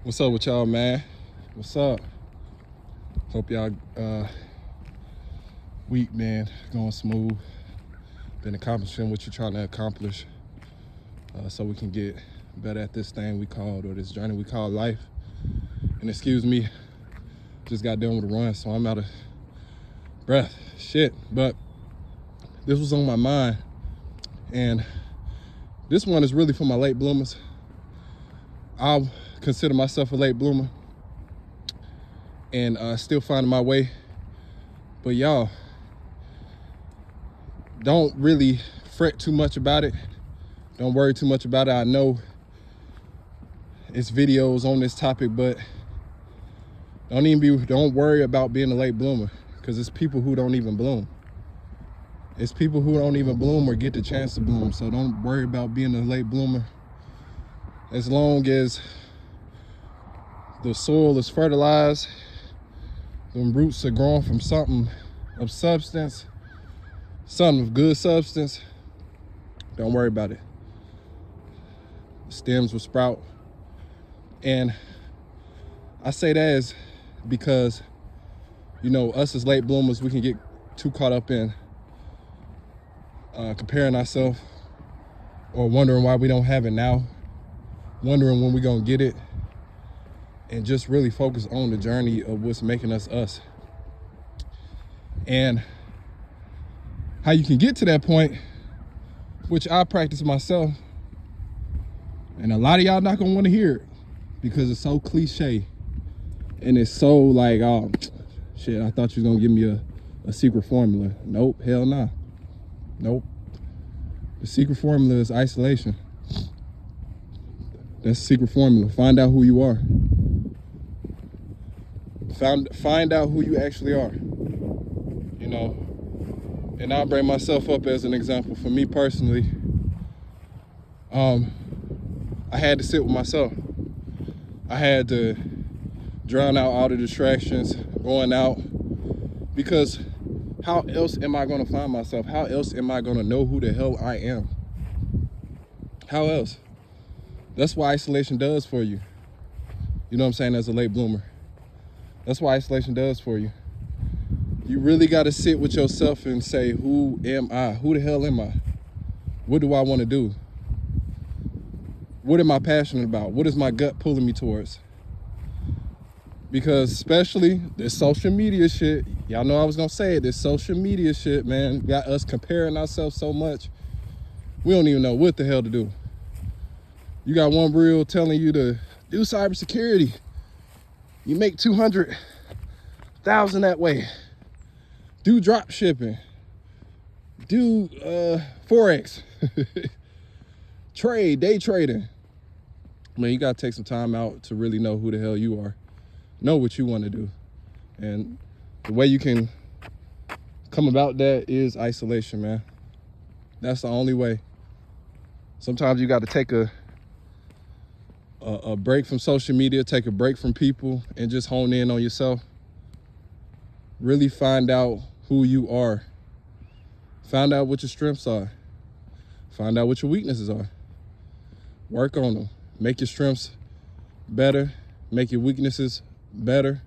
What's up with y'all, man? What's up? Hope y'all week, man, going smooth. Been accomplishing what you're trying to accomplish, so we can get better at this thing we called, or this journey we call life. And excuse me, just got done with a run, so I'm out of breath. Shit, but this was on my mind, and this one is really for my late bloomers. I consider myself a late bloomer, and still finding my way. But y'all, don't really fret too much about it. Don't worry too much about it. I know it's videos on this topic, but don't worry about being a late bloomer, because it's people who don't even bloom. It's people who don't even bloom or get the chance to bloom. So don't worry about being a late bloomer. As long as the soil is fertilized, them roots are growing from something of substance, something of good substance, don't worry about it. The stems will sprout. And I say that is because, us as late bloomers, we can get too caught up in comparing ourselves, or wondering why we don't have it now, wondering when we're gonna get it, and just really focus on the journey of what's making us us. And how you can get to that point, which I practice myself, and a lot of y'all not gonna want to hear it because it's so cliche, and it's so like, oh shit, I thought you was gonna give me a secret formula. Nope, hell nah. Nope. The secret formula is isolation. That's the secret formula. Find out who you are. Find out who you actually are. And I'll bring myself up as an example. For me personally, I had to sit with myself. I had to drown out all the distractions, going out, because how else am I gonna find myself? How else am I gonna know who the hell I am? How else? That's what isolation does for you. You know what I'm saying? As a late bloomer, that's what isolation does for you. You really gotta sit with yourself and say, who am I? Who the hell am I? What do I wanna do? What am I passionate about? What is my gut pulling me towards? Because especially this social media shit, y'all know I was gonna say it, this social media shit, man, got us comparing ourselves so much, we don't even know what the hell to do. You got one reel telling you to do cybersecurity. You make 200,000 that way. Do drop shipping. Do Forex. Day trading. Man, you gotta take some time out to really know who the hell you are. Know what you want to do. And the way you can come about that is isolation, man. That's the only way. Sometimes you got to take a break from social media, take a break from people, and just hone in on yourself. Really find out who you are. Find out what your strengths are. Find out what your weaknesses are. Work on them. Make your strengths better. Make your weaknesses better.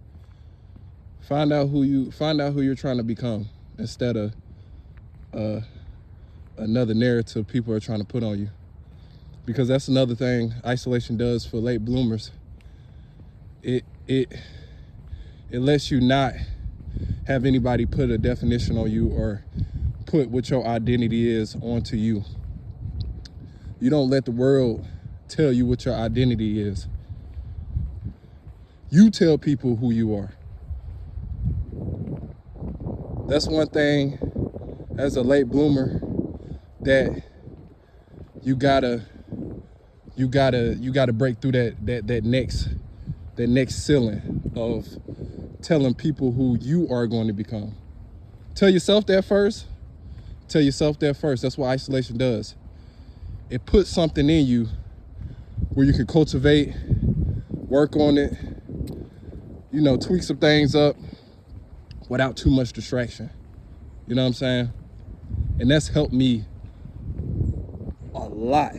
Find out who you're trying to become, instead of another narrative people are trying to put on you. Because that's another thing isolation does for late bloomers. It lets you not have anybody put a definition on you or put what your identity is onto you. You don't let the world tell you what your identity is. You tell people who you are. That's one thing as a late bloomer that you gotta break through that next ceiling of telling people who you are going to become. Tell yourself that first. That's what isolation does. It puts something in you where you can cultivate, work on it, tweak some things up without too much distraction. You know what I'm saying? And that's helped me a lot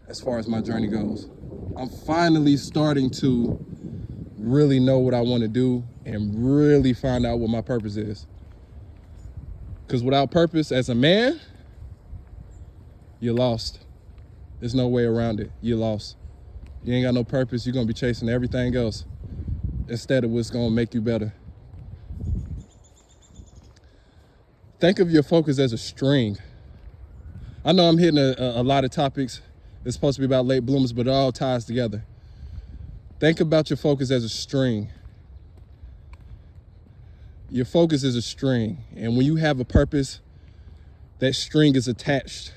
as far as my journey goes. I'm finally starting to really know what I want to do and really find out what my purpose is. Because without purpose as a man, you're lost. There's no way around it. You're lost. You ain't got no purpose. You're going to be chasing everything else instead of what's going to make you better. Think of your focus as a string. I know I'm hitting a lot of topics. It's supposed to be about late bloomers, but it all ties together. Think about your focus as a string. Your focus is a string. And when you have a purpose, that string is attached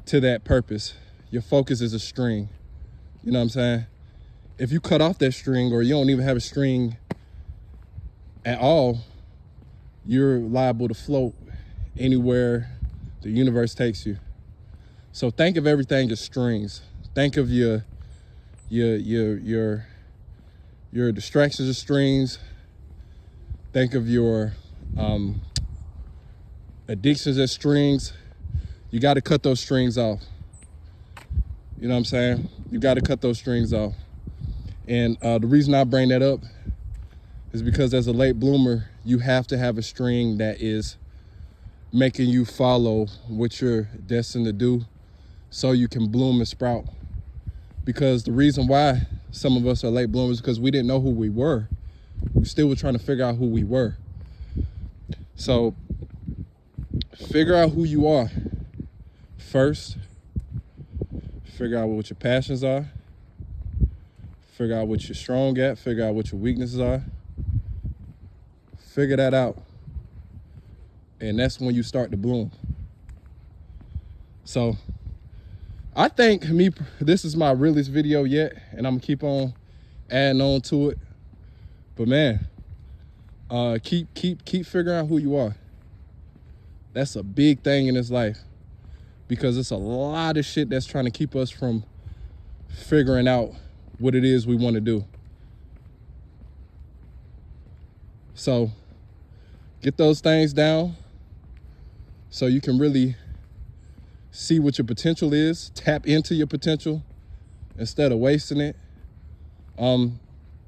to that purpose. Your focus is a string. You know what I'm saying? If you cut off that string, or you don't even have a string at all, you're liable to float anywhere the universe takes you. So think of everything as strings. Think of your distractions as strings. Think of your addictions as strings. You got to cut those strings off. You know what I'm saying? You got to cut those strings off. And the reason I bring that up is because as a late bloomer, you have to have a string that is making you follow what you're destined to do so you can bloom and sprout. Because the reason why some of us are late bloomers is because we didn't know who we were. We still were trying to figure out who we were. So figure out who you are first. Figure out what your passions are. Figure out what you're strong at. Figure out what your weaknesses are. Figure that out. And that's when you start to bloom. So I think this is my realest video yet, and I'm gonna keep on adding on to it. But man, keep figuring out who you are. That's a big thing in this life, because it's a lot of shit that's trying to keep us from figuring out what it is we want to do. So get those things down so you can really see what your potential is, tap into your potential instead of wasting it. Like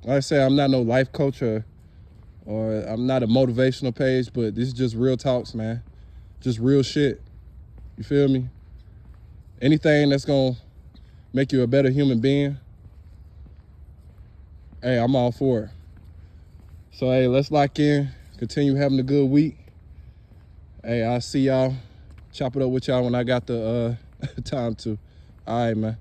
I say, I'm not no life coach or I'm not a motivational page, but this is just real talks, man. Just real shit. You feel me? Anything that's gonna make you a better human being, hey, I'm all for it. So hey, let's lock in, continue having a good week. Hey, I'll see y'all, chop it up with y'all when I got the time to. All right, man.